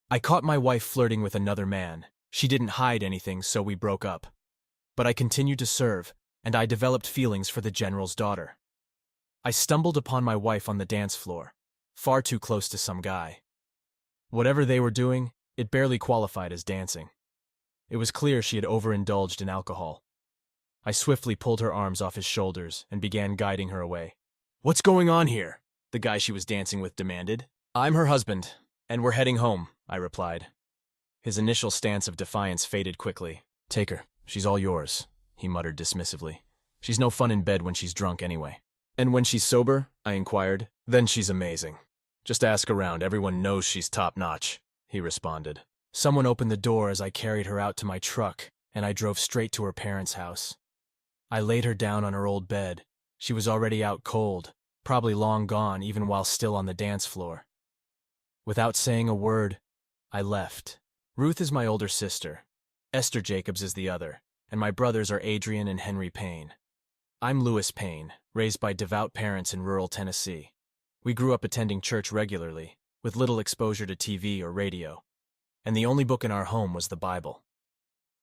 I caught my wife flirting with another man. She didn't hide anything, so we broke up. But I continued to serve, and I developed feelings for the general's daughter. I stumbled upon my wife on the dance floor, far too close to some guy. Whatever they were doing, it barely qualified as dancing. It was clear she had overindulged in alcohol. I swiftly pulled her arms off his shoulders and began guiding her away. "What's going on here?" the guy she was dancing with demanded. "I'm her husband, and we're heading home," I replied. His initial stance of defiance faded quickly. "Take her. She's all yours," he muttered dismissively. "She's no fun in bed when she's drunk anyway." "And when she's sober?" I inquired. "Then she's amazing. Just ask around, everyone knows she's top-notch," he responded. Someone opened the door as I carried her out to my truck, and I drove straight to her parents' house. I laid her down on her old bed. She was already out cold, probably long gone even while still on the dance floor. Without saying a word, I left. Ruth is my older sister. Esther Jacobs is the other, and my brothers are Adrian and Henry Payne. I'm Lewis Payne, raised by devout parents in rural Tennessee. We grew up attending church regularly, with little exposure to TV or radio, and the only book in our home was the Bible.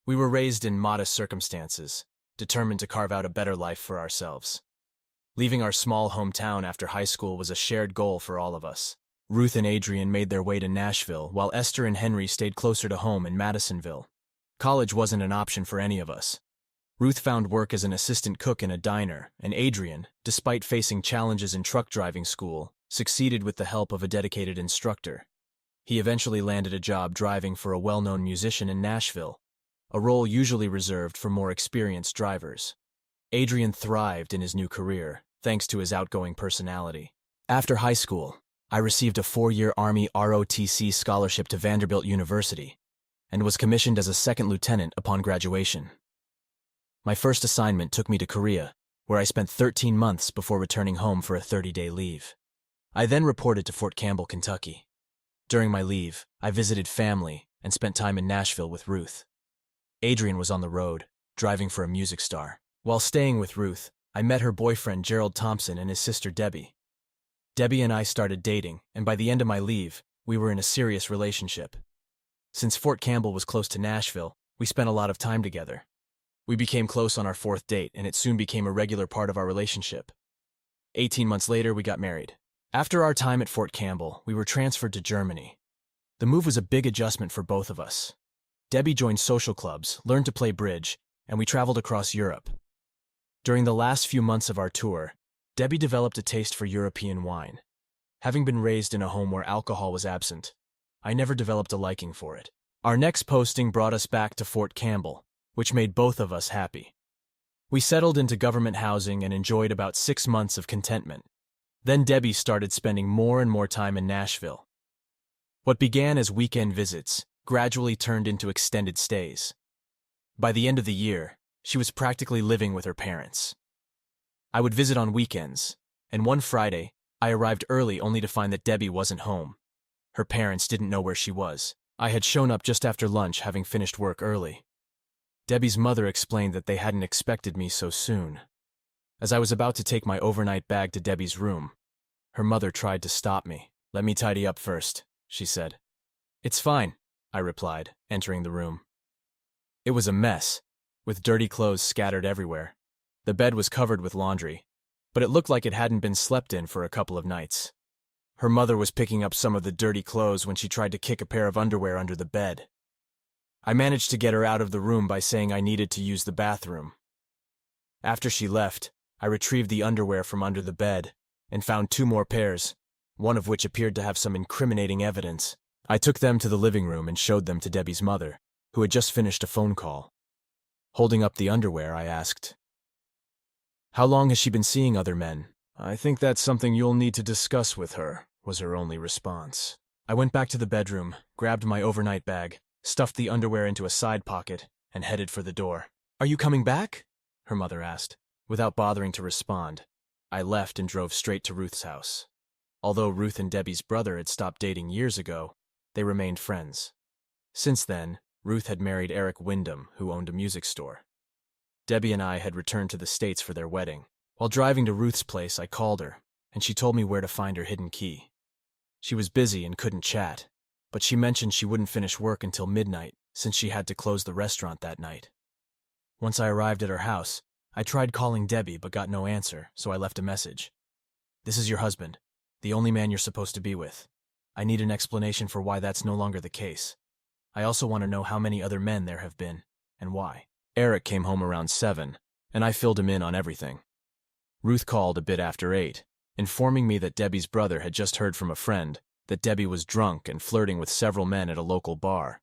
We were raised in modest circumstances, determined to carve out a better life for ourselves. Leaving our small hometown after high school was a shared goal for all of us. Ruth and Adrian made their way to Nashville, while Esther and Henry stayed closer to home in Madisonville. College wasn't an option for any of us. Ruth found work as an assistant cook in a diner, and Adrian, despite facing challenges in truck driving school, succeeded with the help of a dedicated instructor. He eventually landed a job driving for a well-known musician in Nashville, a role usually reserved for more experienced drivers. Adrian thrived in his new career, thanks to his outgoing personality. After high school, I received a 4-year Army ROTC scholarship to Vanderbilt University, and was commissioned as a second lieutenant upon graduation. My first assignment took me to Korea, where I spent 13 months before returning home for a 30-day leave. I then reported to Fort Campbell, Kentucky. During my leave, I visited family and spent time in Nashville with Ruth. Adrian was on the road, driving for a music star. While staying with Ruth, I met her boyfriend Gerald Thompson and his sister Debbie. Debbie and I started dating, and by the end of my leave, we were in a serious relationship. Since Fort Campbell was close to Nashville, we spent a lot of time together. We became close on our 4th date, and it soon became a regular part of our relationship. 18 months later, we got married. After our time at Fort Campbell, we were transferred to Germany. The move was a big adjustment for both of us. Debbie joined social clubs, learned to play bridge, and we traveled across Europe. During the last few months of our tour, Debbie developed a taste for European wine. Having been raised in a home where alcohol was absent, I never developed a liking for it. Our next posting brought us back to Fort Campbell, which made both of us happy. We settled into government housing and enjoyed about 6 months of contentment. Then Debbie started spending more and more time in Nashville. What began as weekend visits gradually turned into extended stays. By the end of the year, she was practically living with her parents. I would visit on weekends, and one Friday, I arrived early only to find that Debbie wasn't home. Her parents didn't know where she was. I had shown up just after lunch, having finished work early. Debbie's mother explained that they hadn't expected me so soon. As I was about to take my overnight bag to Debbie's room, her mother tried to stop me. "Let me tidy up first," she said. "It's fine," I replied, entering the room. It was a mess, with dirty clothes scattered everywhere. The bed was covered with laundry, but it looked like it hadn't been slept in for a couple of nights. Her mother was picking up some of the dirty clothes when she tried to kick a pair of underwear under the bed. I managed to get her out of the room by saying I needed to use the bathroom. After she left, I retrieved the underwear from under the bed and found 2 more pairs, one of which appeared to have some incriminating evidence. I took them to the living room and showed them to Debbie's mother, who had just finished a phone call. Holding up the underwear, I asked, "How long has she been seeing other men?" "I think that's something you'll need to discuss with her," was her only response. I went back to the bedroom, grabbed my overnight bag, stuffed the underwear into a side pocket, and headed for the door. "Are you coming back?" her mother asked. Without bothering to respond, I left and drove straight to Ruth's house. Although Ruth and Debbie's brother had stopped dating years ago, they remained friends. Since then, Ruth had married Eric Wyndham, who owned a music store. Debbie and I had returned to the States for their wedding. While driving to Ruth's place, I called her, and she told me where to find her hidden key. She was busy and couldn't chat, but she mentioned she wouldn't finish work until midnight since she had to close the restaurant that night. Once I arrived at her house, I tried calling Debbie but got no answer, so I left a message. "This is your husband, the only man you're supposed to be with. I need an explanation for why that's no longer the case. I also want to know how many other men there have been, and why." Eric came home around 7, and I filled him in on everything. Ruth called a bit after 8, informing me that Debbie's brother had just heard from a friend that Debbie was drunk and flirting with several men at a local bar.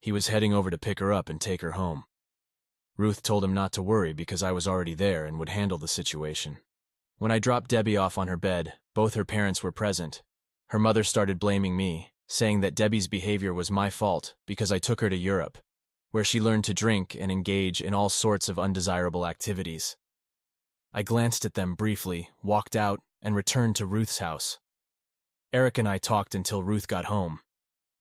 He was heading over to pick her up and take her home. Ruth told him not to worry because I was already there and would handle the situation. When I dropped Debbie off on her bed, both her parents were present. Her mother started blaming me, saying that Debbie's behavior was my fault because I took her to Europe, where she learned to drink and engage in all sorts of undesirable activities. I glanced at them briefly, walked out, and returned to Ruth's house. Eric and I talked until Ruth got home,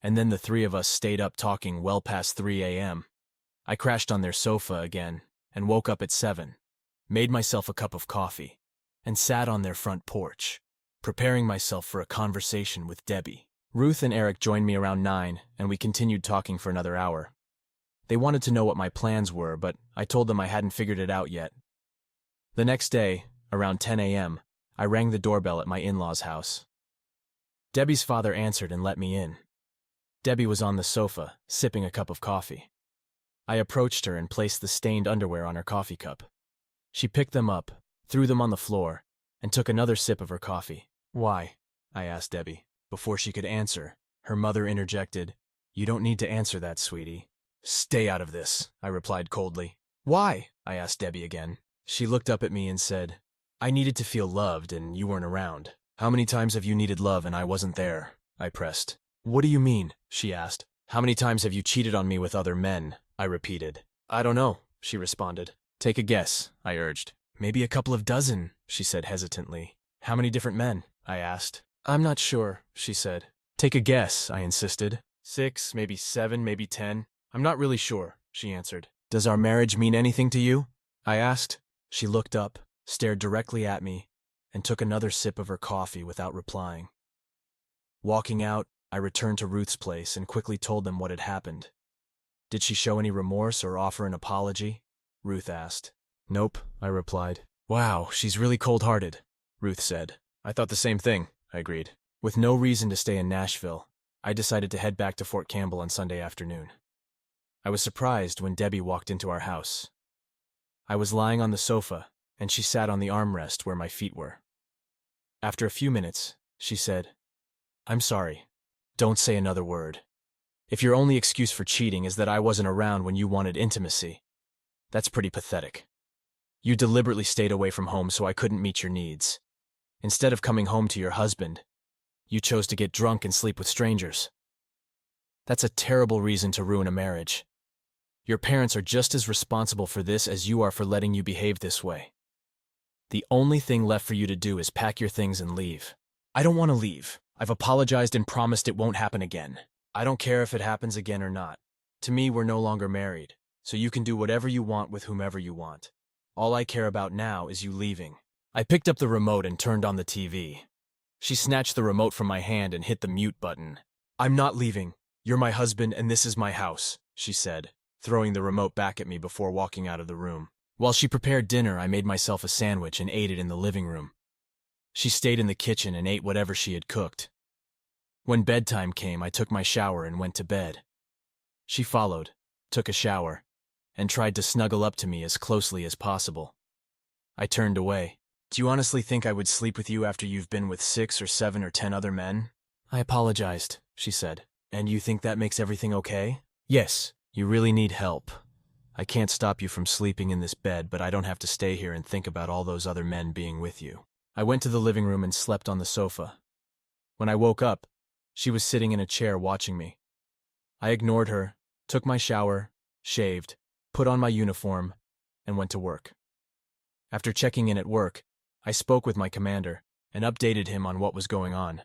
and then the three of us stayed up talking well past 3 a.m. I crashed on their sofa again and woke up at 7, made myself a cup of coffee, and sat on their front porch, preparing myself for a conversation with Debbie. Ruth and Eric joined me around 9, and we continued talking for another hour. They wanted to know what my plans were, but I told them I hadn't figured it out yet. The next day, around 10 a.m., I rang the doorbell at my in-laws' house. Debbie's father answered and let me in. Debbie was on the sofa, sipping a cup of coffee. I approached her and placed the stained underwear on her coffee cup. She picked them up, threw them on the floor, and took another sip of her coffee. "Why?" I asked Debbie. Before she could answer, her mother interjected, "You don't need to answer that, sweetie." "Stay out of this," I replied coldly. "Why?" I asked Debbie again. She looked up at me and said, "I needed to feel loved and you weren't around." "How many times have you needed love and I wasn't there?" I pressed. "What do you mean?" she asked. "How many times have you cheated on me with other men?" I repeated. "I don't know," she responded. "Take a guess," I urged. "Maybe a couple of dozen," she said hesitantly. "How many different men?" I asked. "I'm not sure," she said. "Take a guess," I insisted. 6, maybe 7, maybe 10. "I'm not really sure," she answered. "Does our marriage mean anything to you?" I asked. She looked up, stared directly at me, and took another sip of her coffee without replying. Walking out, I returned to Ruth's place and quickly told them what had happened. "Did she show any remorse or offer an apology?" Ruth asked. "Nope," I replied. "Wow, she's really cold-hearted," Ruth said. "I thought the same thing," I agreed. With no reason to stay in Nashville, I decided to head back to Fort Campbell on Sunday afternoon. I was surprised when Debbie walked into our house. I was lying on the sofa, and she sat on the armrest where my feet were. After a few minutes, she said, "I'm sorry. Don't say another word. If your only excuse for cheating is that I wasn't around when you wanted intimacy, that's pretty pathetic. You deliberately stayed away from home so I couldn't meet your needs. Instead of coming home to your husband, you chose to get drunk and sleep with strangers. That's a terrible reason to ruin a marriage. Your parents are just as responsible for this as you are for letting you behave this way. The only thing left for you to do is pack your things and leave." "I don't want to leave. I've apologized and promised it won't happen again." "I don't care if it happens again or not. To me, we're no longer married, so you can do whatever you want with whomever you want. All I care about now is you leaving." I picked up the remote and turned on the TV. She snatched the remote from my hand and hit the mute button. "I'm not leaving. You're my husband and this is my house," she said, throwing the remote back at me before walking out of the room. While she prepared dinner, I made myself a sandwich and ate it in the living room. She stayed in the kitchen and ate whatever she had cooked. When bedtime came, I took my shower and went to bed. She followed, took a shower, and tried to snuggle up to me as closely as possible. I turned away. "Do you honestly think I would sleep with you after you've been with 6 or 7 or 10 other men?" I apologized, she said. "And you think that makes everything okay?" "Yes. You really need help. I can't stop you from sleeping in this bed, but I don't have to stay here and think about all those other men being with you." I went to the living room and slept on the sofa. When I woke up, she was sitting in a chair watching me. I ignored her, took my shower, shaved, put on my uniform, and went to work. After checking in at work, I spoke with my commander and updated him on what was going on.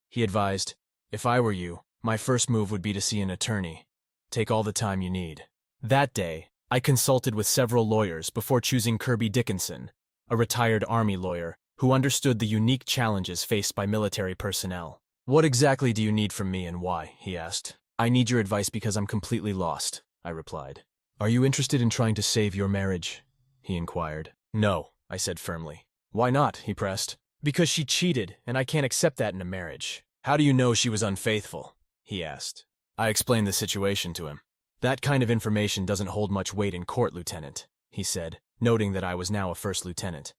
He advised, "If I were you, my first move would be to see an attorney. Take all the time you need." That day, I consulted with several lawyers before choosing Kirby Dickinson, a retired Army lawyer who understood the unique challenges faced by military personnel. What exactly do you need from me and why? He asked. I need your advice because I'm completely lost, I replied. Are you interested in trying to save your marriage? He inquired. No, I said firmly. Why not? He pressed. Because she cheated, and I can't accept that in a marriage. How do you know she was unfaithful? He asked. I explained the situation to him. That kind of information doesn't hold much weight in court, Lieutenant, he said, noting that I was now a first lieutenant.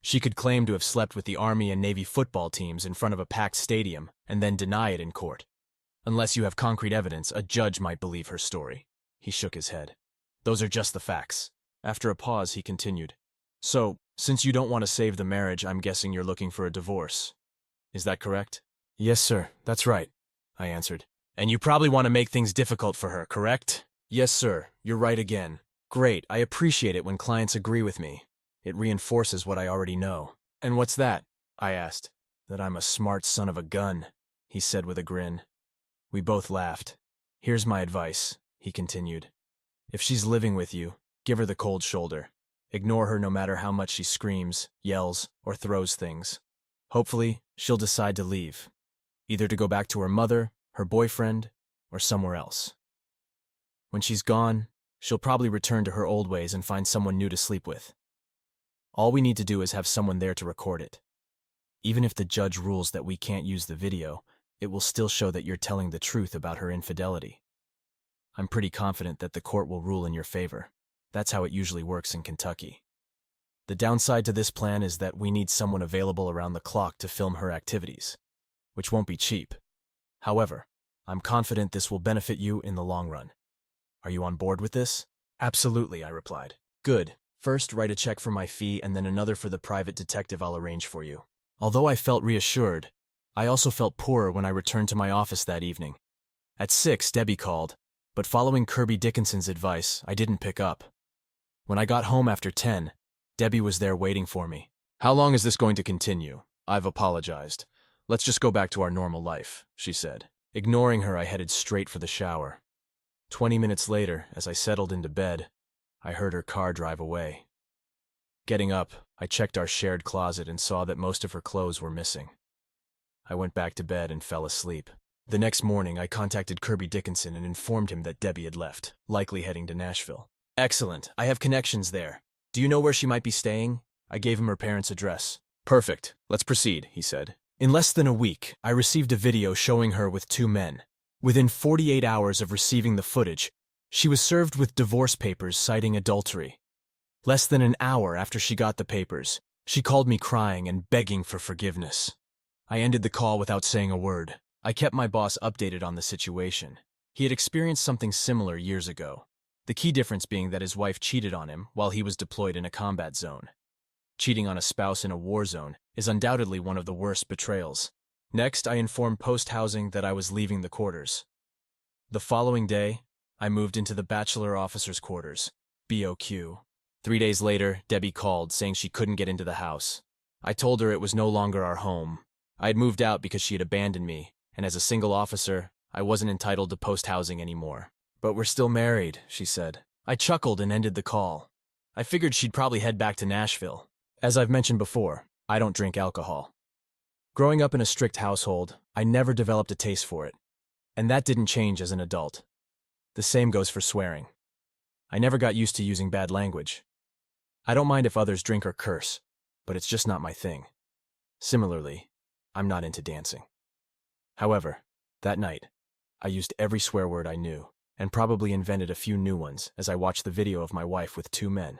She could claim to have slept with the Army and Navy football teams in front of a packed stadium and then deny it in court. Unless you have concrete evidence, a judge might believe her story. He shook his head. Those are just the facts. After a pause, he continued. So, since you don't want to save the marriage, I'm guessing you're looking for a divorce. Is that correct? Yes, sir. That's right, I answered. And you probably want to make things difficult for her, correct? Yes, sir. You're right again. Great. I appreciate it when clients agree with me. It reinforces what I already know. And what's that? I asked. That I'm a smart son of a gun, he said with a grin. We both laughed. Here's my advice, he continued. If she's living with you, give her the cold shoulder. Ignore her no matter how much she screams, yells, or throws things. Hopefully, she'll decide to leave. Either to go back to her mother, her boyfriend, or somewhere else. When she's gone, she'll probably return to her old ways and find someone new to sleep with. All we need to do is have someone there to record it. Even if the judge rules that we can't use the video, it will still show that you're telling the truth about her infidelity. I'm pretty confident that the court will rule in your favor. That's how it usually works in Kentucky. The downside to this plan is that we need someone available around the clock to film her activities, which won't be cheap. However, I'm confident this will benefit you in the long run. Are you on board with this? Absolutely, I replied. Good. First, write a check for my fee and then another for the private detective I'll arrange for you. Although I felt reassured, I also felt poorer when I returned to my office that evening. At 6, Debbie called, but following Kirby Dickinson's advice, I didn't pick up. When I got home after 10, Debbie was there waiting for me. How long is this going to continue? I've apologized. Let's just go back to our normal life, she said. Ignoring her, I headed straight for the shower. 20 minutes later, as I settled into bed, I heard her car drive away. Getting up, I checked our shared closet and saw that most of her clothes were missing. I went back to bed and fell asleep. The next morning, I contacted Kirby Dickinson and informed him that Debbie had left, likely heading to Nashville. Excellent. I have connections there. Do you know where she might be staying? I gave him her parents' address. Perfect. Let's proceed, he said. In less than a week, I received a video showing her with 2 men. Within 48 hours of receiving the footage, she was served with divorce papers citing adultery. Less than an hour after she got the papers, she called me crying and begging for forgiveness. I ended the call without saying a word. I kept my boss updated on the situation. He had experienced something similar years ago. The key difference being that his wife cheated on him while he was deployed in a combat zone. Cheating on a spouse in a war zone is undoubtedly one of the worst betrayals. Next, I informed post-housing that I was leaving the quarters. The following day, I moved into the Bachelor Officers' Quarters, BOQ. 3 days later, Debbie called, saying she couldn't get into the house. I told her it was no longer our home. I had moved out because she had abandoned me, and as a single officer, I wasn't entitled to post-housing anymore. But we're still married, she said. I chuckled and ended the call. I figured she'd probably head back to Nashville. As I've mentioned before, I don't drink alcohol. Growing up in a strict household, I never developed a taste for it, and that didn't change as an adult. The same goes for swearing. I never got used to using bad language. I don't mind if others drink or curse, but it's just not my thing. Similarly, I'm not into dancing. However, that night, I used every swear word I knew, and probably invented a few new ones as I watched the video of my wife with 2 men.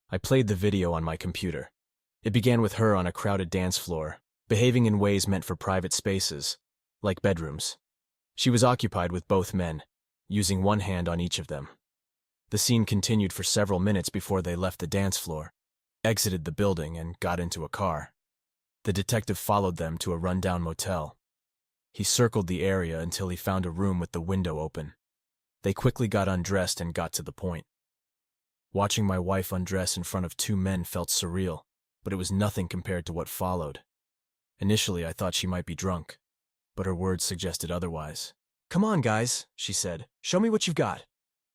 I played the video on my computer. It began with her on a crowded dance floor, behaving in ways meant for private spaces, like bedrooms. She was occupied with both men, using one hand on each of them. The scene continued for several minutes before they left the dance floor, exited the building, and got into a car. The detective followed them to a rundown motel. He circled the area until he found a room with the window open. They quickly got undressed and got to the point. Watching my wife undress in front of 2 men felt surreal, but it was nothing compared to what followed. Initially, I thought she might be drunk, but her words suggested otherwise. "Come on, guys," she said. "Show me what you've got."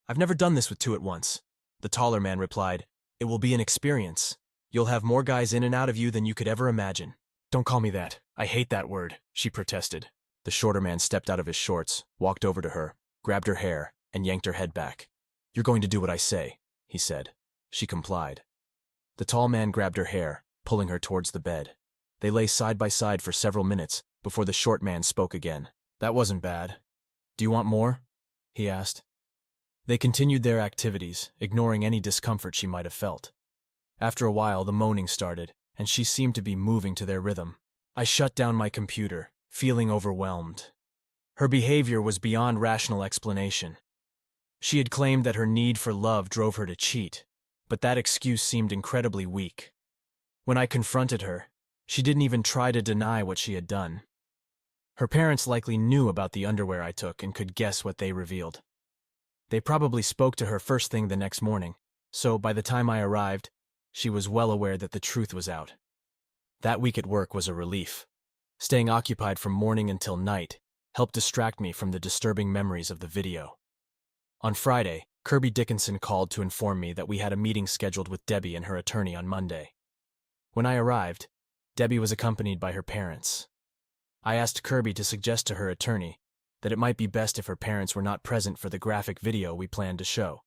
"I've never done this with 2 at once." The taller man replied, "It will be an experience. You'll have more guys in and out of you than you could ever imagine. Don't call me that. I hate that word, she protested. The shorter man stepped out of his shorts, walked over to her, grabbed her hair, and yanked her head back. You're going to do what I say, he said. She complied. The tall man grabbed her hair, pulling her towards the bed. They lay side by side for several minutes before the short man spoke again. That wasn't bad. Do you want more? He asked. They continued their activities, ignoring any discomfort she might have felt. After a while, the moaning started, and she seemed to be moving to their rhythm. I shut down my computer, feeling overwhelmed. Her behavior was beyond rational explanation. She had claimed that her need for love drove her to cheat, but that excuse seemed incredibly weak. When I confronted her, she didn't even try to deny what she had done. Her parents likely knew about the underwear I took and could guess what they revealed. They probably spoke to her first thing the next morning, so by the time I arrived, she was well aware that the truth was out. That week at work was a relief. Staying occupied from morning until night helped distract me from the disturbing memories of the video. On Friday, Kirby Dickinson called to inform me that we had a meeting scheduled with Debbie and her attorney on Monday. When I arrived, Debbie was accompanied by her parents. I asked Kirby to suggest to her attorney that it might be best if her parents were not present for the graphic video we planned to show.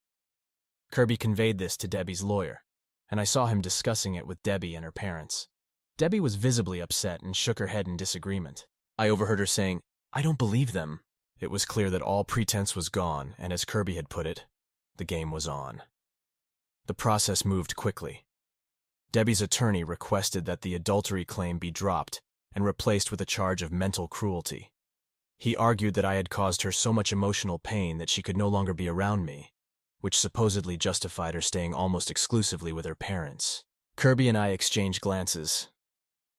Kirby conveyed this to Debbie's lawyer, and I saw him discussing it with Debbie and her parents. Debbie was visibly upset and shook her head in disagreement. I overheard her saying, "I don't believe them." It was clear that all pretense was gone, and as Kirby had put it, the game was on. The process moved quickly. Debbie's attorney requested that the adultery claim be dropped and replaced with a charge of mental cruelty. He argued that I had caused her so much emotional pain that she could no longer be around me, which supposedly justified her staying almost exclusively with her parents. Kirby and I exchanged glances.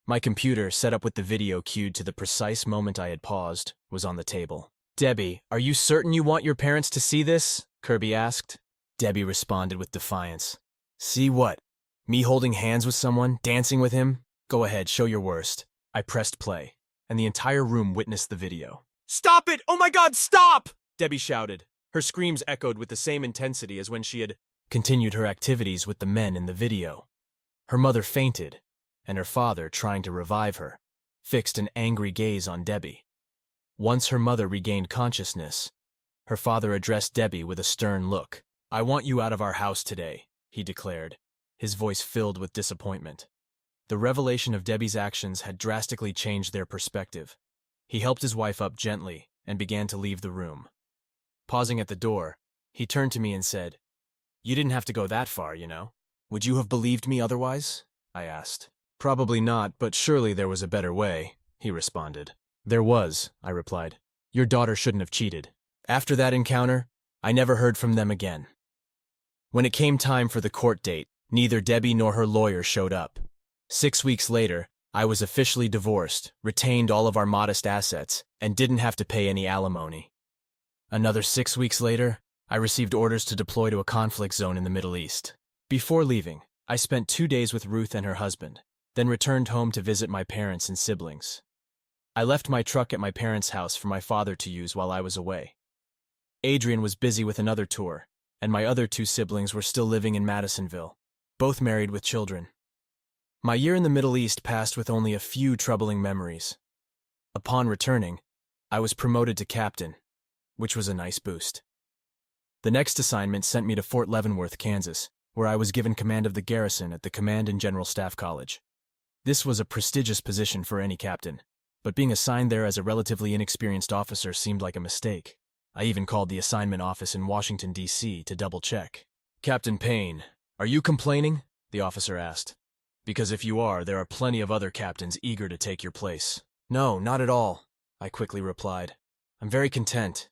My computer, set up with the video cued to the precise moment I had paused, was on the table. "Debbie, are you certain you want your parents to see this?" Kirby asked. Debbie responded with defiance. "See what? Me holding hands with someone, dancing with him? Go ahead, show your worst." I pressed play, and the entire room witnessed the video. "Stop it! Oh my God, stop!" Debbie shouted. Her screams echoed with the same intensity as when she had continued her activities with the men in the video. Her mother fainted, and her father, trying to revive her, fixed an angry gaze on Debbie. Once her mother regained consciousness, her father addressed Debbie with a stern look. "I want you out of our house today," he declared, his voice filled with disappointment. The revelation of Debbie's actions had drastically changed their perspective. He helped his wife up gently and began to leave the room. Pausing at the door, he turned to me and said, "You didn't have to go that far, you know. Would you have believed me otherwise?" I asked. "Probably not, but surely there was a better way," he responded. "There was," I replied. "Your daughter shouldn't have cheated." After that encounter, I never heard from them again. When it came time for the court date, neither Debbie nor her lawyer showed up. 6 weeks later, I was officially divorced, retained all of our modest assets, and didn't have to pay any alimony. Another 6 weeks later, I received orders to deploy to a conflict zone in the Middle East. Before leaving, I spent 2 days with Ruth and her husband, then returned home to visit my parents and siblings. I left my truck at my parents' house for my father to use while I was away. Adrian was busy with another tour, and my other 2 siblings were still living in Madisonville, both married with children. My year in the Middle East passed with only a few troubling memories. Upon returning, I was promoted to captain, which was a nice boost. The next assignment sent me to Fort Leavenworth, Kansas, where I was given command of the garrison at the Command and General Staff College. This was a prestigious position for any captain, but being assigned there as a relatively inexperienced officer seemed like a mistake. I even called the assignment office in Washington, D.C. to double-check. "Captain Payne, are you complaining?" the officer asked. "Because if you are, there are plenty of other captains eager to take your place." "No, not at all," I quickly replied. "I'm very content.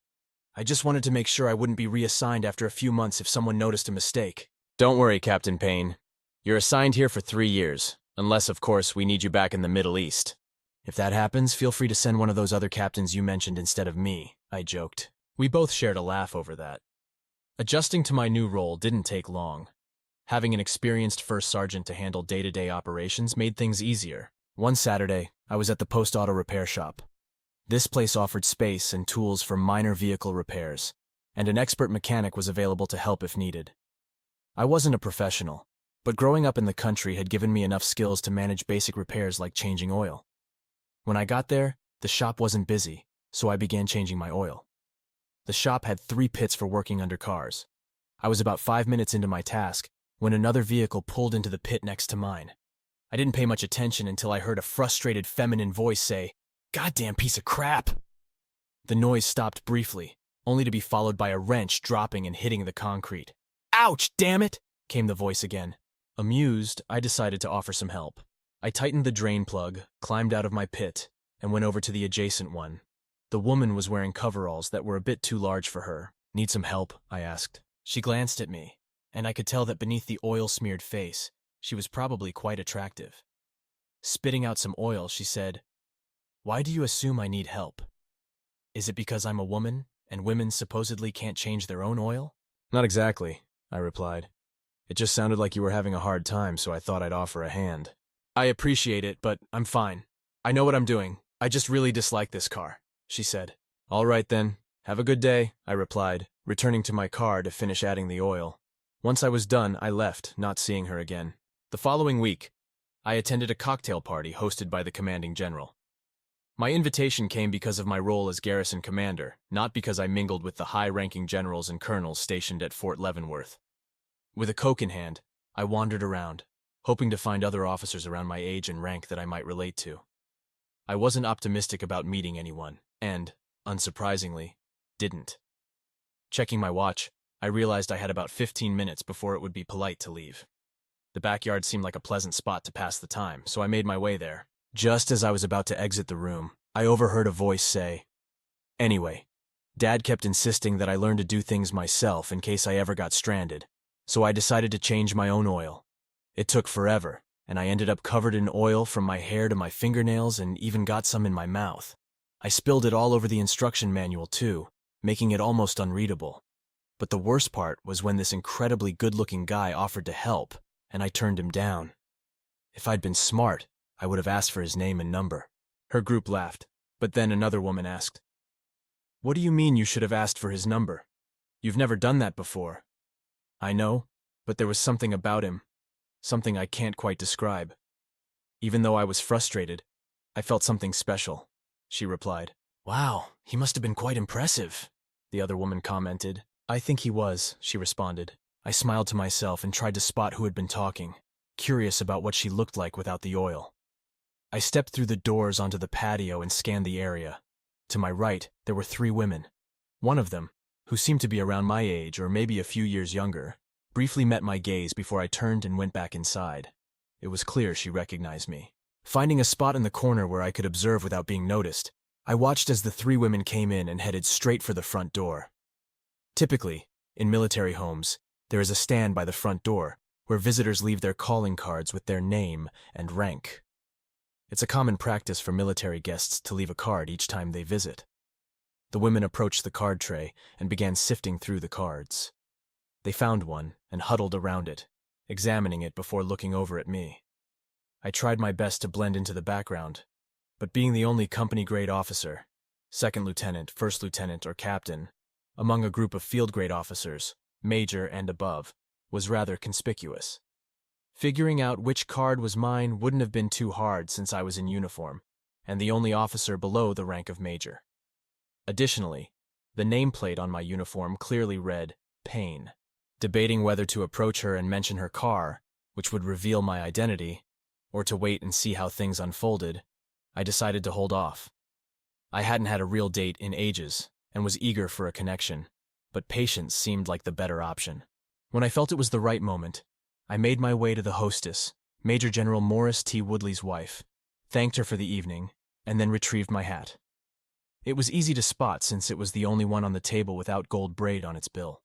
I just wanted to make sure I wouldn't be reassigned after a few months if someone noticed a mistake." "Don't worry, Captain Payne. You're assigned here for 3 years, unless, of course, we need you back in the Middle East. If that happens, feel free to send one of those other captains you mentioned instead of me," I joked. We both shared a laugh over that. Adjusting to my new role didn't take long. Having an experienced first sergeant to handle day-to-day operations made things easier. One Saturday, I was at the Post Auto Repair Shop. This place offered space and tools for minor vehicle repairs, and an expert mechanic was available to help if needed. I wasn't a professional, but growing up in the country had given me enough skills to manage basic repairs like changing oil. When I got there, the shop wasn't busy, so I began changing my oil. The shop had 3 pits for working under cars. I was about 5 minutes into my task when another vehicle pulled into the pit next to mine. I didn't pay much attention until I heard a frustrated feminine voice say, "Goddamn piece of crap!" The noise stopped briefly, only to be followed by a wrench dropping and hitting the concrete. "Ouch, damn it!" came the voice again. Amused, I decided to offer some help. I tightened the drain plug, climbed out of my pit, and went over to the adjacent one. The woman was wearing coveralls that were a bit too large for her. "Need some help?" I asked. She glanced at me, and I could tell that beneath the oil-smeared face, she was probably quite attractive. Spitting out some oil, she said, "Why do you assume I need help? Is it because I'm a woman, and women supposedly can't change their own oil?" "Not exactly," I replied. "It just sounded like you were having a hard time, so I thought I'd offer a hand." "I appreciate it, but I'm fine. I know what I'm doing. I just really dislike this car," she said. "All right then. Have a good day," I replied, returning to my car to finish adding the oil. Once I was done, I left, not seeing her again. The following week, I attended a cocktail party hosted by the commanding general. My invitation came because of my role as garrison commander, not because I mingled with the high-ranking generals and colonels stationed at Fort Leavenworth. With a Coke in hand, I wandered around, hoping to find other officers around my age and rank that I might relate to. I wasn't optimistic about meeting anyone, and, unsurprisingly, didn't. Checking my watch, I realized I had about 15 minutes before it would be polite to leave. The backyard seemed like a pleasant spot to pass the time, so I made my way there. Just as I was about to exit the room, I overheard a voice say, "Anyway, Dad kept insisting that I learn to do things myself in case I ever got stranded, so I decided to change my own oil. It took forever, and I ended up covered in oil from my hair to my fingernails and even got some in my mouth. I spilled it all over the instruction manual too, making it almost unreadable. But the worst part was when this incredibly good-looking guy offered to help, and I turned him down. If I'd been smart, I would have asked for his name and number." Her group laughed, but then another woman asked, "What do you mean you should have asked for his number? You've never done that before." "I know, but there was something about him, something I can't quite describe. Even though I was frustrated, I felt something special," she replied. "Wow, he must have been quite impressive," the other woman commented. "I think he was," she responded. I smiled to myself and tried to spot who had been talking, curious about what she looked like without the oil. I stepped through the doors onto the patio and scanned the area. To my right, there were 3 women. One of them, who seemed to be around my age or maybe a few years younger, briefly met my gaze before I turned and went back inside. It was clear she recognized me. Finding a spot in the corner where I could observe without being noticed, I watched as the 3 women came in and headed straight for the front door. Typically, in military homes, there is a stand by the front door where visitors leave their calling cards with their name and rank. It's a common practice for military guests to leave a card each time they visit. The women approached the card tray and began sifting through the cards. They found one and huddled around it, examining it before looking over at me. I tried my best to blend into the background, but being the only company-grade officer, second lieutenant, first lieutenant, or captain, among a group of field-grade officers, major and above, was rather conspicuous. Figuring out which card was mine wouldn't have been too hard since I was in uniform, and the only officer below the rank of major. Additionally, the nameplate on my uniform clearly read, Payne. Debating whether to approach her and mention her car, which would reveal my identity, or to wait and see how things unfolded, I decided to hold off. I hadn't had a real date in ages, and was eager for a connection, but patience seemed like the better option. When I felt it was the right moment, I made my way to the hostess, Major General Morris T. Woodley's wife, thanked her for the evening, and then retrieved my hat. It was easy to spot since it was the only one on the table without gold braid on its bill.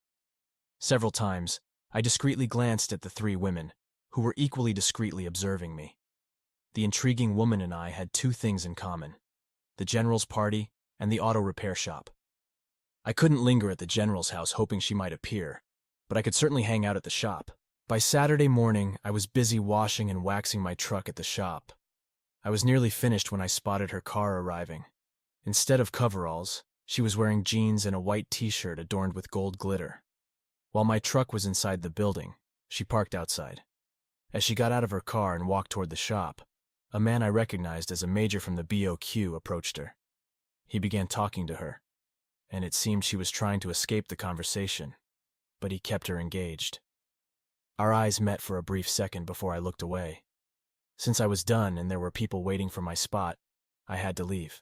Several times, I discreetly glanced at the 3 women, who were equally discreetly observing me. The intriguing woman and I had 2 things in common: the general's party and the auto repair shop. I couldn't linger at the general's house hoping she might appear, but I could certainly hang out at the shop. By Saturday morning, I was busy washing and waxing my truck at the shop. I was nearly finished when I spotted her car arriving. Instead of coveralls, she was wearing jeans and a white t-shirt adorned with gold glitter. While my truck was inside the building, she parked outside. As she got out of her car and walked toward the shop, A man I recognized as a major from the BOQ approached her. He began talking to her, and it seemed she was trying to escape the conversation, but he kept her engaged. Our eyes met for a brief second before I looked away. Since I was done and there were people waiting for my spot, I had to leave.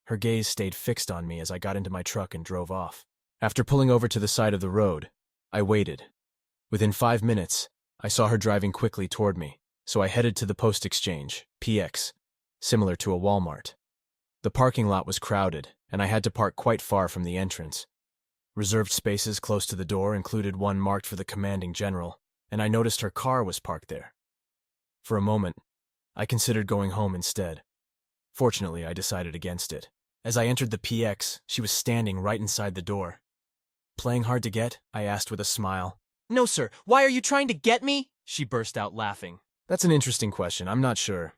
Her gaze stayed fixed on me as I got into my truck and drove off. After pulling over to the side of the road, I waited. Within 5 minutes, I saw her driving quickly toward me, so I headed to the post exchange, PX, similar to a Walmart. The parking lot was crowded, and I had to park quite far from the entrance. Reserved spaces close to the door included one marked for the commanding general, and I noticed her car was parked there. For a moment, I considered going home instead. Fortunately, I decided against it. As I entered the PX, she was standing right inside the door. "Playing hard to get?" I asked with a smile. "No, sir. Why are you trying to get me?" She burst out laughing. "That's an interesting question. I'm not sure.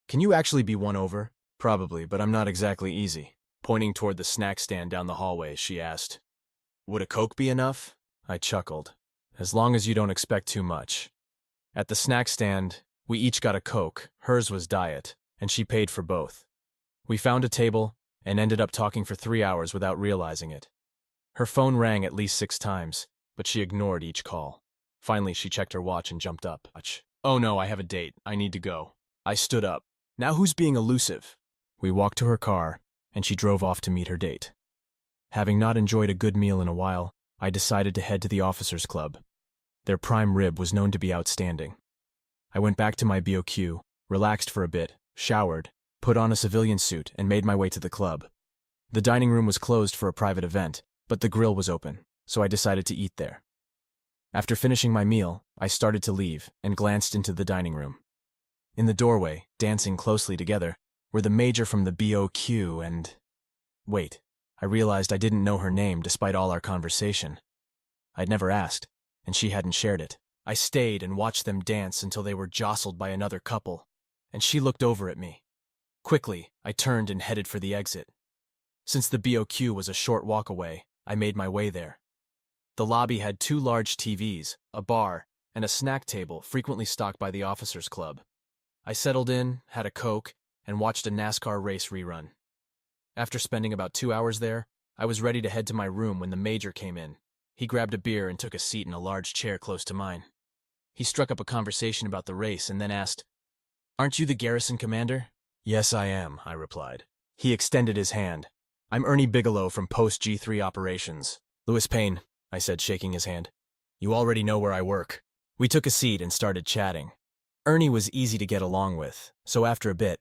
Can you actually be won over?" "Probably, but I'm not exactly easy." Pointing toward the snack stand down the hallway, she asked, "Would a Coke be enough?" I chuckled. "As long as you don't expect too much." At the snack stand, we each got a Coke. Hers was diet, and she paid for both. We found a table and ended up talking for 3 hours without realizing it. Her phone rang at least 6 times, but she ignored each call. Finally, she checked her watch and jumped up. "Oh no, I have a date. I need to go." I stood up. "Now who's being elusive?" We walked to her car, and she drove off to meet her date. Having not enjoyed a good meal in a while, I decided to head to the officers' club. Their prime rib was known to be outstanding. I went back to my BOQ, relaxed for a bit, showered, put on a civilian suit, and made my way to the club. The dining room was closed for a private event, but the grill was open, so I decided to eat there. After finishing my meal, I started to leave and glanced into the dining room. In the doorway, dancing closely together, were the major from the BOQ and... Wait, I realized I didn't know her name despite all our conversation. I'd never asked, and she hadn't shared it. I stayed and watched them dance until they were jostled by another couple, and she looked over at me. Quickly, I turned and headed for the exit. Since the BOQ was a short walk away, I made my way there. The lobby had 2 large TVs, a bar, and a snack table frequently stocked by the officers' club. I settled in, had a Coke, and watched a NASCAR race rerun. After spending about 2 hours there, I was ready to head to my room when the major came in. He grabbed a beer and took a seat in a large chair close to mine. He struck up a conversation about the race and then asked, "Aren't you the garrison commander?" "Yes, I am," I replied. He extended his hand. "I'm Ernie Bigelow from Post G3 Operations." "Louis Payne," I said, shaking his hand. "You already know where I work." We took a seat and started chatting. Ernie was easy to get along with, so after a bit,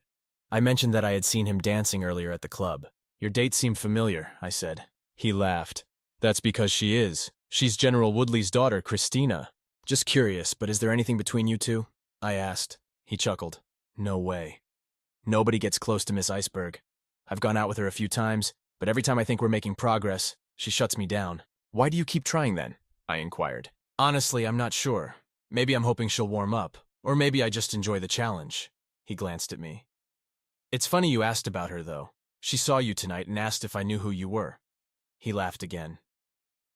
I mentioned that I had seen him dancing earlier at the club. "Your date seemed familiar," I said. He laughed. "That's because she is. She's General Woodley's daughter, Christina." "Just curious, but is there anything between you two?" I asked. He chuckled. "No way. Nobody gets close to Miss Iceberg. I've gone out with her a few times, but every time I think we're making progress, she shuts me down." "Why do you keep trying then?" I inquired. "Honestly, I'm not sure. Maybe I'm hoping she'll warm up, or maybe I just enjoy the challenge." He glanced at me. "It's funny you asked about her, though. She saw you tonight and asked if I knew who you were." He laughed again.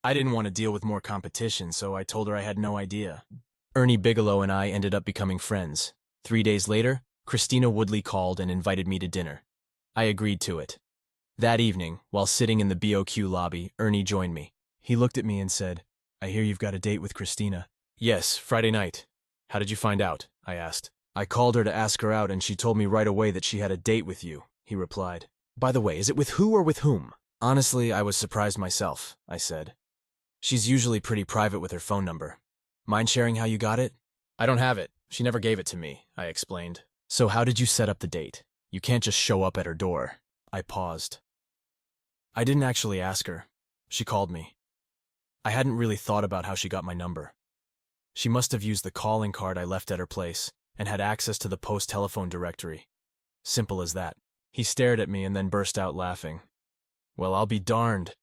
I didn't want to deal with more competition, so I told her I had no idea. Ernie Bigelow and I ended up becoming friends. 3 days later, Christina Woodley called and invited me to dinner. I agreed to it. That evening, while sitting in the BOQ lobby, Ernie joined me. He looked at me and said, "I hear you've got a date with Christina." "Yes, Friday night." "How did you find out?" I asked. "I called her to ask her out and she told me right away that she had a date with you," he replied. "By the way, is it with who or with whom?" "Honestly, I was surprised myself," I said. "She's usually pretty private with her phone number. Mind sharing how you got it?" "I don't have it. She never gave it to me," I explained. "So how did you set up the date? You can't just show up at her door." I paused. "I didn't actually ask her. She called me. I hadn't really thought about how she got my number. She must have used the calling card I left at her place and had access to the post telephone directory. Simple as that." He stared at me and then burst out laughing. "Well, I'll be darned.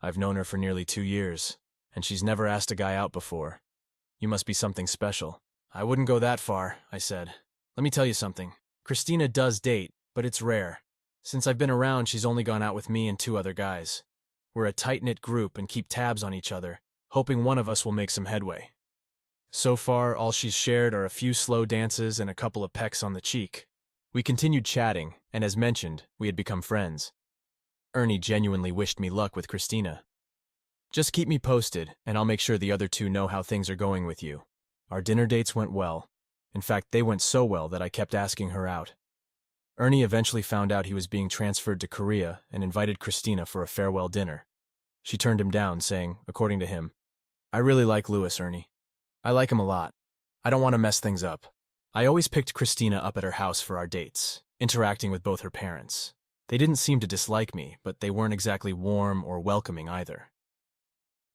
I've known her for nearly 2 years, and she's never asked a guy out before. You must be something special." "I wouldn't go that far," I said. "Let me tell you something. Christina does date, but it's rare. Since I've been around, she's only gone out with me and 2 other guys. We're a tight-knit group and keep tabs on each other, hoping one of us will make some headway. So far, all she's shared are a few slow dances and a couple of pecks on the cheek. We continued chatting, and as mentioned, we had become friends. Ernie genuinely wished me luck with Christina. Just keep me posted, and I'll make sure the other two know how things are going with you. Our dinner dates went well. In fact, they went so well that I kept asking her out. Ernie eventually found out he was being transferred to Korea and invited Christina for a farewell dinner. She turned him down, saying, according to him, "I really like Louis, Ernie. I like him a lot. I don't want to mess things up." I always picked Christina up at her house for our dates, interacting with both her parents. They didn't seem to dislike me, but they weren't exactly warm or welcoming either.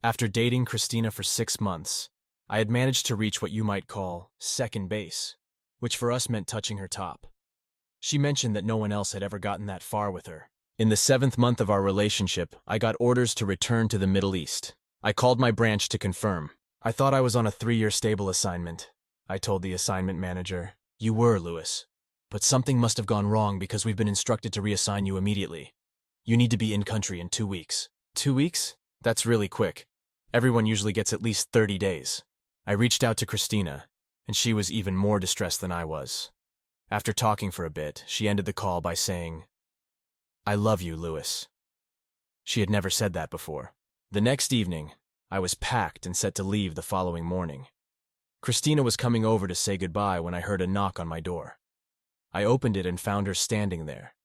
After dating Christina for 6 months, I had managed to reach what you might call second base, which for us meant touching her top. She mentioned that no one else had ever gotten that far with her. In the 7th month of our relationship, I got orders to return to the Middle East. I called my branch to confirm. I thought I was on a 3-year stable assignment. I told the assignment manager, "You were, Louis. But something must have gone wrong because we've been instructed to reassign you immediately. You need to be in country in 2 weeks. 2 weeks? That's really quick. Everyone usually gets at least 30 days. I reached out to Christina, and she was even more distressed than I was. After talking for a bit, she ended the call by saying, "I love you, Louis." She had never said that before. The next evening, I was packed and set to leave the following morning. Christina was coming over to say goodbye when I heard a knock on my door. I opened it and found her standing there.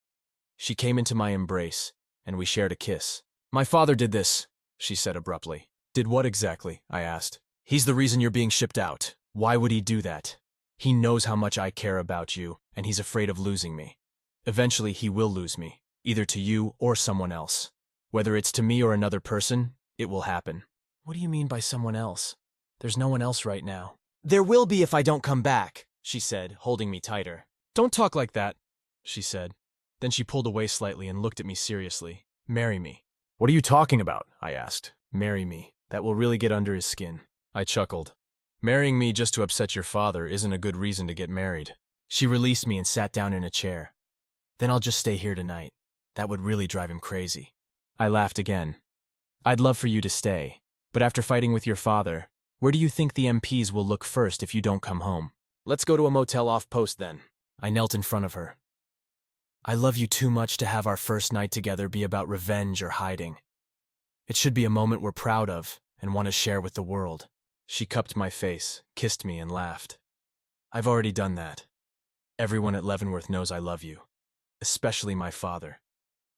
She came into my embrace, and we shared a kiss. "My father did this," she said abruptly. "Did what exactly?" I asked. "He's the reason you're being shipped out. Why would he do that? He knows how much I care about you, and he's afraid of losing me. Eventually, he will lose me, either to you or someone else. Whether it's to me or another person, it will happen." "What do you mean by someone else? There's no one else right now." There will be if I don't come back, she said, holding me tighter. "Don't talk like that," she said. Then she pulled away slightly and looked at me seriously. "Marry me." "What are you talking about?" I asked. "Marry me. That will really get under his skin." I chuckled. "Marrying me just to upset your father isn't a good reason to get married." She released me and sat down in a chair. "Then I'll just stay here tonight. That would really drive him crazy." I laughed again. "I'd love for you to stay, but after fighting with your father, where do you think the MPs will look first if you don't come home? Let's go to a motel off post then." I knelt in front of her. "I love you too much to have our first night together be about revenge or hiding. It should be a moment we're proud of and want to share with the world." She cupped my face, kissed me, and laughed. "I've already done that. Everyone at Leavenworth knows I love you, especially my father.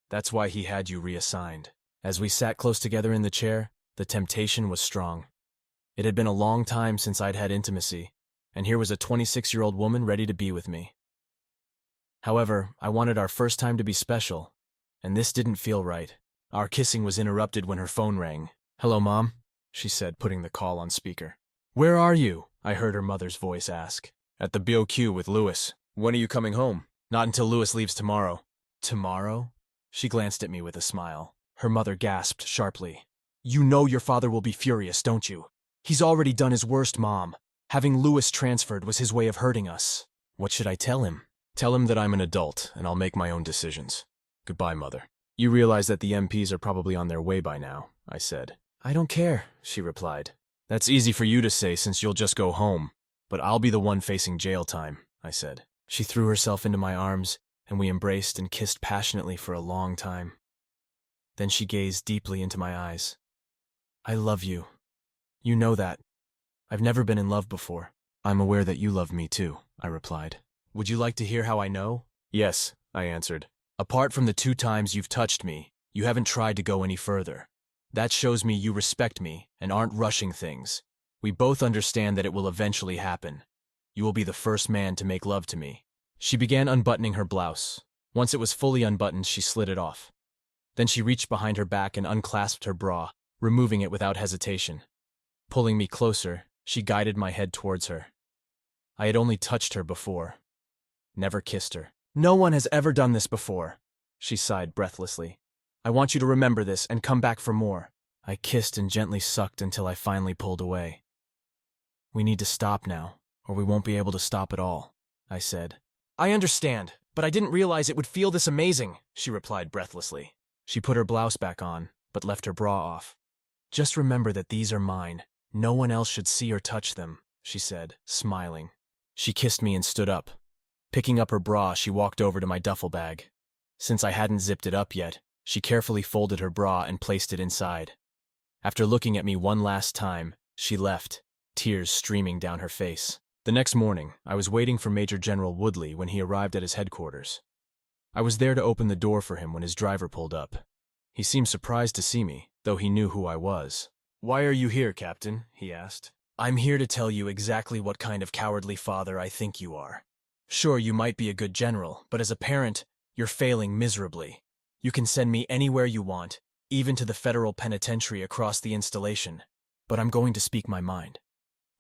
That's why he had you reassigned." As we sat close together in the chair, the temptation was strong. It had been a long time since I'd had intimacy, and here was a 26-year-old woman ready to be with me. However, I wanted our first time to be special, and this didn't feel right. Our kissing was interrupted when her phone rang. "Hello, Mom," she said, putting the call on speaker. "Where are you?" I heard her mother's voice ask. "At the BOQ with Louis. When are you coming home?" "Not until Louis leaves tomorrow." "Tomorrow?" She glanced at me with a smile. Her mother gasped sharply. "You know your father will be furious, don't you? He's already done his worst, Mom. Having Louis transferred was his way of hurting us." "What should I tell him?" "Tell him that I'm an adult and I'll make my own decisions. Goodbye, Mother." "You realize that the MPs are probably on their way by now," I said. "I don't care," she replied. "That's easy for you to say since you'll just go home. But I'll be the one facing jail time," I said. She threw herself into my arms, and we embraced and kissed passionately for a long time. Then she gazed deeply into my eyes. "I love you. You know that. I've never been in love before." "I'm aware that you love me too," I replied. "Would you like to hear how I know?" "Yes," I answered. "Apart from the 2 times you've touched me, you haven't tried to go any further. That shows me you respect me and aren't rushing things. We both understand that it will eventually happen. You will be the first man to make love to me." She began unbuttoning her blouse. Once it was fully unbuttoned, she slid it off. Then she reached behind her back and unclasped her bra, removing it without hesitation. Pulling me closer, she guided my head towards her. I had only touched her before, never kissed her. "No one has ever done this before," she sighed breathlessly. "I want you to remember this and come back for more." I kissed and gently sucked until I finally pulled away. "We need to stop now, or we won't be able to stop at all," I said. "I understand, but I didn't realize it would feel this amazing," she replied breathlessly. She put her blouse back on, but left her bra off. "Just remember that these are mine. No one else should see or touch them," she said, smiling. She kissed me and stood up. Picking up her bra, she walked over to my duffel bag. Since I hadn't zipped it up yet, she carefully folded her bra and placed it inside. After looking at me one last time, she left, tears streaming down her face. The next morning, I was waiting for Major General Woodley when he arrived at his headquarters. I was there to open the door for him when his driver pulled up. He seemed surprised to see me, though he knew who I was. "Why are you here, Captain?" he asked. "I'm here to tell you exactly what kind of cowardly father I think you are. Sure, you might be a good general, but as a parent, you're failing miserably. You can send me anywhere you want, even to the federal penitentiary across the installation. But I'm going to speak my mind.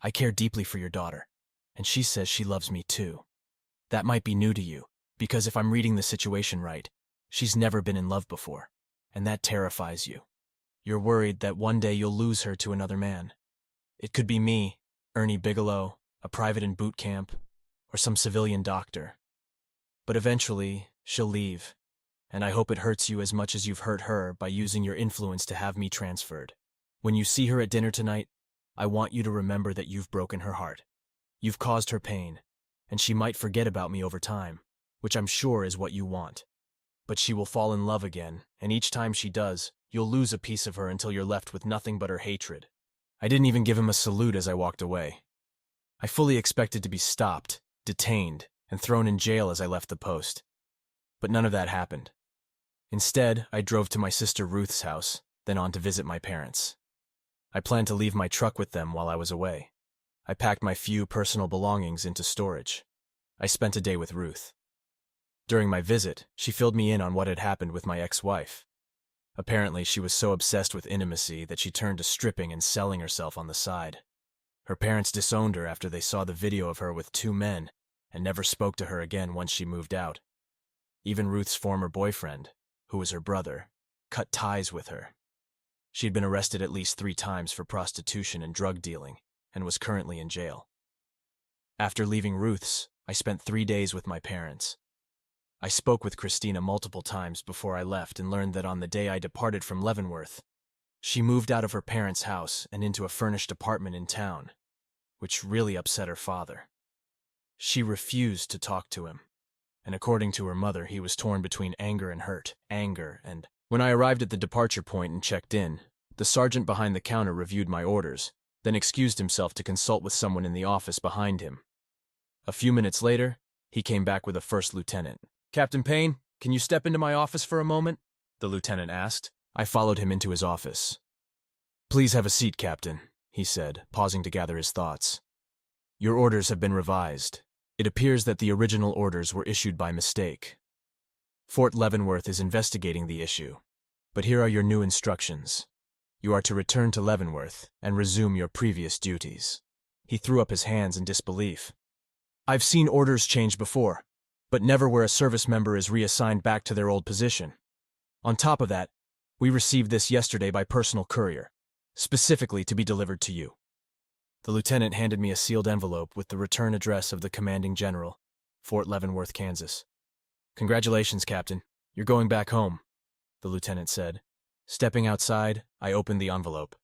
I care deeply for your daughter, and she says she loves me too. That might be new to you, because if I'm reading the situation right, she's never been in love before, and that terrifies you. You're worried that one day you'll lose her to another man. It could be me, Ernie Bigelow, a private in boot camp, or some civilian doctor. But eventually, she'll leave, and I hope it hurts you as much as you've hurt her by using your influence to have me transferred. When you see her at dinner tonight, I want you to remember that you've broken her heart. You've caused her pain, and she might forget about me over time, which I'm sure is what you want. But she will fall in love again, and each time she does, you'll lose a piece of her until you're left with nothing but her hatred." I didn't even give him a salute as I walked away. I fully expected to be stopped, detained, and thrown in jail as I left the post. But none of that happened. Instead, I drove to my sister Ruth's house, then on to visit my parents. I planned to leave my truck with them while I was away. I packed my few personal belongings into storage. I spent a day with Ruth. During my visit, she filled me in on what had happened with my ex-wife. Apparently, she was so obsessed with intimacy that she turned to stripping and selling herself on the side. Her parents disowned her after they saw the video of her with 2 men and never spoke to her again once she moved out. Even Ruth's former boyfriend, who was her brother, cut ties with her. She had been arrested at least 3 times for prostitution and drug dealing and was currently in jail. After leaving Ruth's, I spent 3 days with my parents. I spoke with Christina multiple times before I left and learned that on the day I departed from Leavenworth, she moved out of her parents' house and into a furnished apartment in town, which really upset her father. She refused to talk to him, and according to her mother, he was torn between anger and hurt. When I arrived at the departure point and checked in, the sergeant behind the counter reviewed my orders, then excused himself to consult with someone in the office behind him. A few minutes later, he came back with a first lieutenant. "Captain Payne, can you step into my office for a moment?" the lieutenant asked. I followed him into his office. "Please have a seat, Captain," he said, pausing to gather his thoughts. "Your orders have been revised. It appears that the original orders were issued by mistake. Fort Leavenworth is investigating the issue, but here are your new instructions. You are to return to Leavenworth and resume your previous duties." He threw up his hands in disbelief. "I've seen orders change before, but never where a service member is reassigned back to their old position. On top of that, we received this yesterday by personal courier, specifically to be delivered to you." The lieutenant handed me a sealed envelope with the return address of the commanding general, Fort Leavenworth, Kansas. "Congratulations, Captain. You're going back home," the lieutenant said. Stepping outside, I opened the envelope.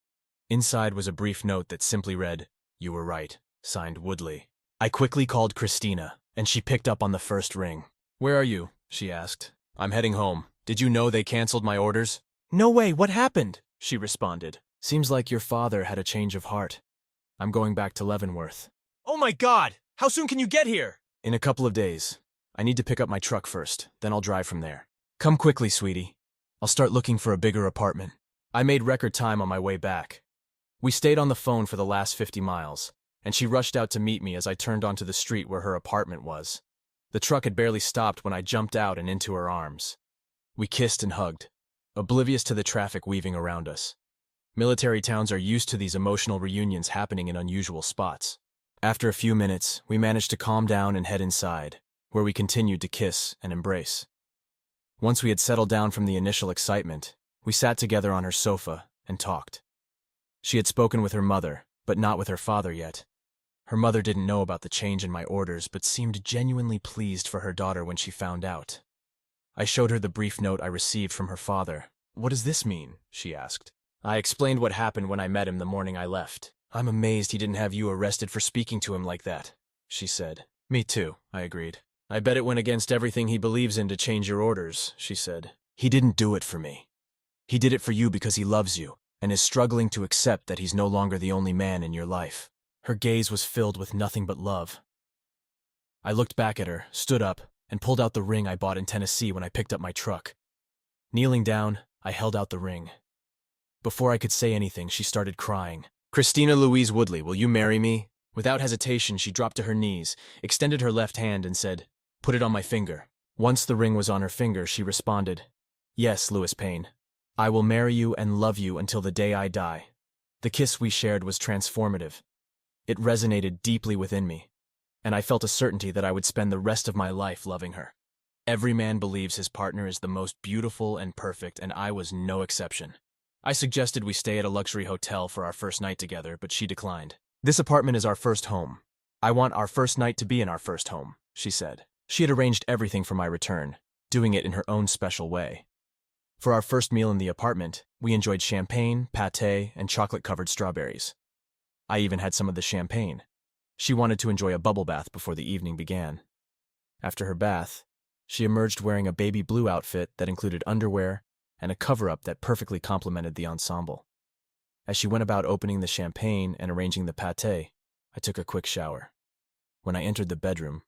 Inside was a brief note that simply read, "You were right," signed Woodley. I quickly called Christina, and she picked up on the first ring. "Where are you?" she asked. "I'm heading home. Did you know they canceled my orders?" "No way, what happened?" she responded. "Seems like your father had a change of heart. I'm going back to Leavenworth." "Oh my God! How soon can you get here?" "In a couple of days. I need to pick up my truck first, then I'll drive from there." "Come quickly, sweetie. I'll start looking for a bigger apartment." I made record time on my way back. We stayed on the phone for the last 50 miles, and she rushed out to meet me as I turned onto the street where her apartment was. The truck had barely stopped when I jumped out and into her arms. We kissed and hugged, oblivious to the traffic weaving around us. Military towns are used to these emotional reunions happening in unusual spots. After a few minutes, we managed to calm down and head inside, where we continued to kiss and embrace. Once we had settled down from the initial excitement, we sat together on her sofa and talked. She had spoken with her mother, but not with her father yet. Her mother didn't know about the change in my orders, but seemed genuinely pleased for her daughter when she found out. I showed her the brief note I received from her father. "What does this mean?" she asked. I explained what happened when I met him the morning I left. "I'm amazed he didn't have you arrested for speaking to him like that," she said. "Me too," I agreed. I bet it went against everything he believes in to change your orders, she said. He didn't do it for me. He did it for you because he loves you and is struggling to accept that he's no longer the only man in your life. Her gaze was filled with nothing but love. I looked back at her, stood up, and pulled out the ring I bought in Tennessee when I picked up my truck. Kneeling down, I held out the ring. Before I could say anything, she started crying. Christina Louise Woodley, will you marry me? Without hesitation, she dropped to her knees, extended her left hand, and said, "Put it on my finger." Once the ring was on her finger, she responded, "Yes, Louis Payne. I will marry you and love you until the day I die." The kiss we shared was transformative. It resonated deeply within me, and I felt a certainty that I would spend the rest of my life loving her. Every man believes his partner is the most beautiful and perfect, and I was no exception. I suggested we stay at a luxury hotel for our first night together, but she declined. "This apartment is our first home. I want our first night to be in our first home," she said. She had arranged everything for my return, doing it in her own special way. For our first meal in the apartment, we enjoyed champagne, pâté, and chocolate-covered strawberries. I even had some of the champagne. She wanted to enjoy a bubble bath before the evening began. After her bath, she emerged wearing a baby blue outfit that included underwear and a cover-up that perfectly complemented the ensemble. As she went about opening the champagne and arranging the pâté, I took a quick shower. When I entered the bedroom,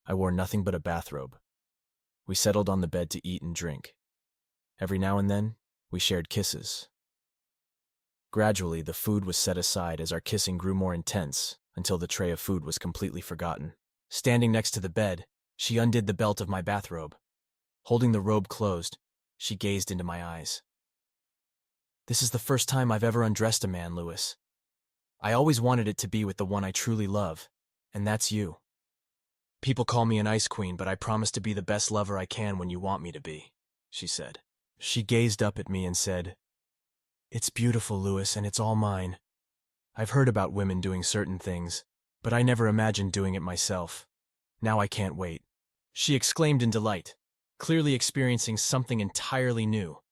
I wore nothing but a bathrobe. We settled on the bed to eat and drink. Every now and then, we shared kisses. Gradually, the food was set aside as our kissing grew more intense until the tray of food was completely forgotten. Standing next to the bed, she undid the belt of my bathrobe. Holding the robe closed, she gazed into my eyes. "This is the first time I've ever undressed a man, Louis. I always wanted it to be with the one I truly love, and that's you. People call me an ice queen, but I promise to be the best lover I can when you want me to be," she said. She gazed up at me and said, "It's beautiful, Louis, and it's all mine. I've heard about women doing certain things, but I never imagined doing it myself. Now I can't wait." She exclaimed in delight, clearly experiencing something entirely new.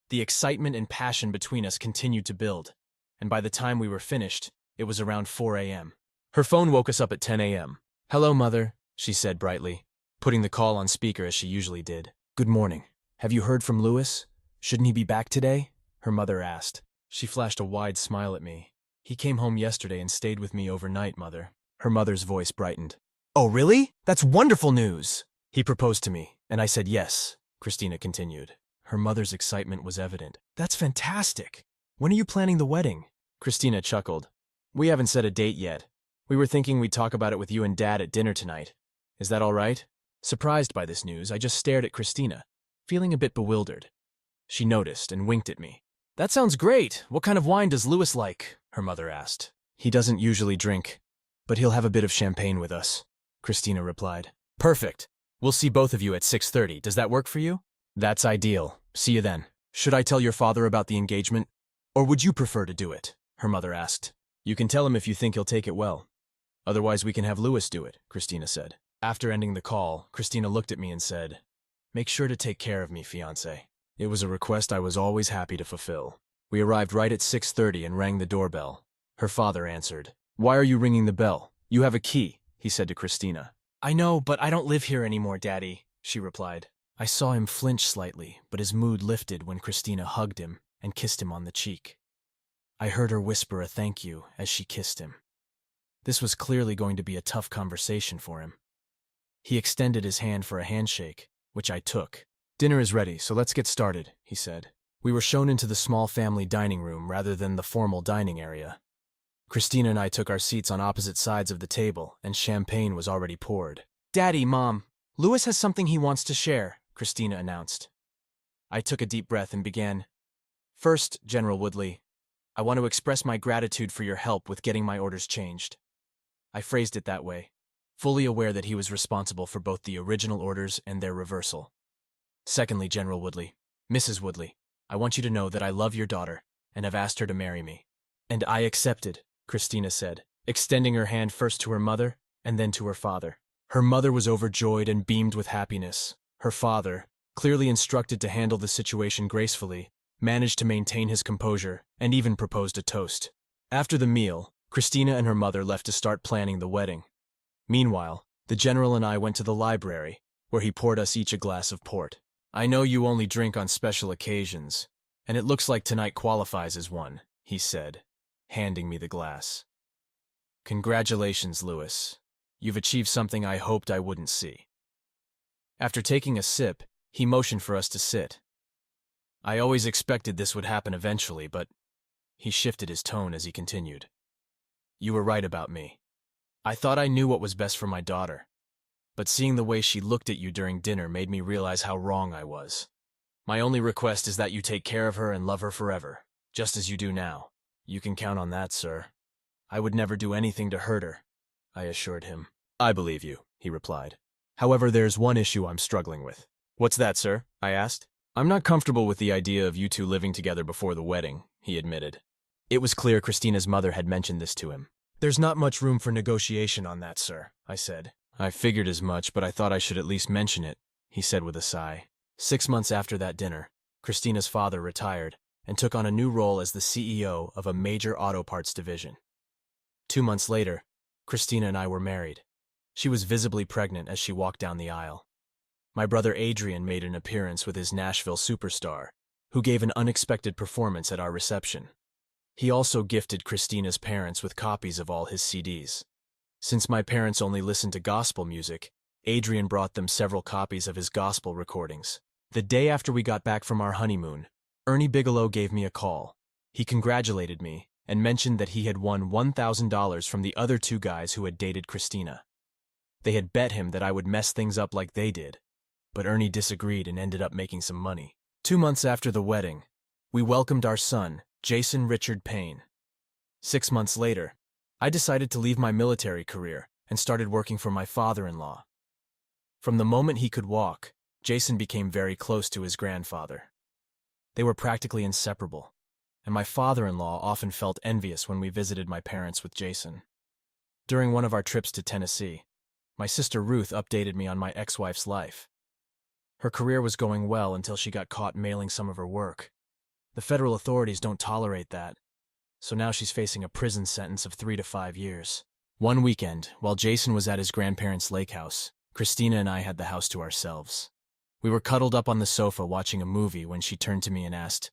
The excitement and passion between us continued to build, and by the time we were finished, it was around 4 a.m. Her phone woke us up at 10 a.m. "Hello, Mother," she said brightly, putting the call on speaker as she usually did. "Good morning. Have you heard from Louis? Shouldn't he be back today?" her mother asked. She flashed a wide smile at me. "He came home yesterday and stayed with me overnight, Mother." Her mother's voice brightened. "Oh, really? That's wonderful news!" "He proposed to me, and I said yes," Christina continued. Her mother's excitement was evident. "That's fantastic! When are you planning the wedding?" Christina chuckled. "We haven't set a date yet. We were thinking we'd talk about it with you and Dad at dinner tonight. Is that all right?" Surprised by this news, I just stared at Christina, feeling a bit bewildered. She noticed and winked at me. "That sounds great. What kind of wine does Louis like?" her mother asked. "He doesn't usually drink, but he'll have a bit of champagne with us," Christina replied. "Perfect. We'll see both of you at 6:30. Does that work for you?" "That's ideal. See you then." "Should I tell your father about the engagement? Or would you prefer to do it?" her mother asked. "You can tell him if you think he'll take it well. Otherwise, we can have Louis do it," Christina said. After ending the call, Christina looked at me and said, "Make sure to take care of me, fiancé." It was a request I was always happy to fulfill. We arrived right at 6:30 and rang the doorbell. Her father answered. "Why are you ringing the bell? You have a key," he said to Christina. "I know, but I don't live here anymore, Daddy," she replied. I saw him flinch slightly, but his mood lifted when Christina hugged him and kissed him on the cheek. I heard her whisper a thank you as she kissed him. This was clearly going to be a tough conversation for him. He extended his hand for a handshake, which I took. "Dinner is ready, so let's get started," he said. We were shown into the small family dining room rather than the formal dining area. Christina and I took our seats on opposite sides of the table, and champagne was already poured. "Daddy, Mom, Louis has something he wants to share," Christina announced. I took a deep breath and began. "First, General Woodley, I want to express my gratitude for your help with getting my orders changed." I phrased it that way, fully aware that he was responsible for both the original orders and their reversal. "Secondly, General Woodley, Mrs. Woodley, I want you to know that I love your daughter and have asked her to marry me." "And I accepted," Christina said, extending her hand first to her mother and then to her father. Her mother was overjoyed and beamed with happiness. Her father, clearly instructed to handle the situation gracefully, managed to maintain his composure and even proposed a toast. After the meal, Christina and her mother left to start planning the wedding. Meanwhile, The general and I went to the library, where he poured us each a glass of port. I know you only drink on special occasions, and it looks like tonight qualifies as one, he said, handing me the glass. Congratulations, Lewis. You've achieved something I hoped I wouldn't see. After taking a sip, he motioned for us to sit. I always expected this would happen eventually, but he shifted his tone as he continued. You were right about me. I thought I knew what was best for my daughter, but seeing the way she looked at you during dinner made me realize how wrong I was. My only request is that you take care of her and love her forever, just as you do now. You can count on that, sir. I would never do anything to hurt her, I assured him. I believe you, he replied. However, there's one issue I'm struggling with. What's that, sir? I asked. I'm not comfortable with the idea of you two living together before the wedding, he admitted. It was clear Christina's mother had mentioned this to him. There's not much room for negotiation on that, sir, I said. I figured as much, but I thought I should at least mention it, he said with a sigh. 6 months after that dinner, Christina's father retired and took on a new role as the CEO of a major auto parts division. 2 months later, Christina and I were married. She was visibly pregnant as she walked down the aisle. My brother Adrian made an appearance with his Nashville superstar, who gave an unexpected performance at our reception. He also gifted Christina's parents with copies of all his CDs. Since my parents only listened to gospel music, Adrian brought them several copies of his gospel recordings. The day after we got back from our honeymoon, Ernie Bigelow gave me a call. He congratulated me and mentioned that he had won $1,000 from the other 2 guys who had dated Christina. They had bet him that I would mess things up like they did, but Ernie disagreed and ended up making some money. 2 months after the wedding, we welcomed our son, Jason Richard Payne. 6 months later, I decided to leave my military career and started working for my father-in-law. From the moment he could walk, Jason became very close to his grandfather. They were practically inseparable, and my father-in-law often felt envious when we visited my parents with Jason. During one of our trips to Tennessee, my sister Ruth updated me on my ex-wife's life. Her career was going well until she got caught mailing some of her work. The federal authorities don't tolerate that, so now she's facing a prison sentence of 3 to 5 years. One weekend, while Jason was at his grandparents' lake house, Christina and I had the house to ourselves. We were cuddled up on the sofa watching a movie when she turned to me and asked,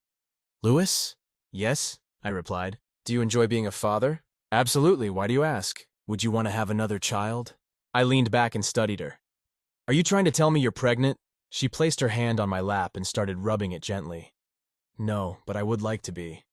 Louis? Yes, I replied. Do you enjoy being a father? Absolutely, why do you ask? Would you want to have another child? I leaned back and studied her. Are you trying to tell me you're pregnant? She placed her hand on my lap and started rubbing it gently. No, but I would like to be.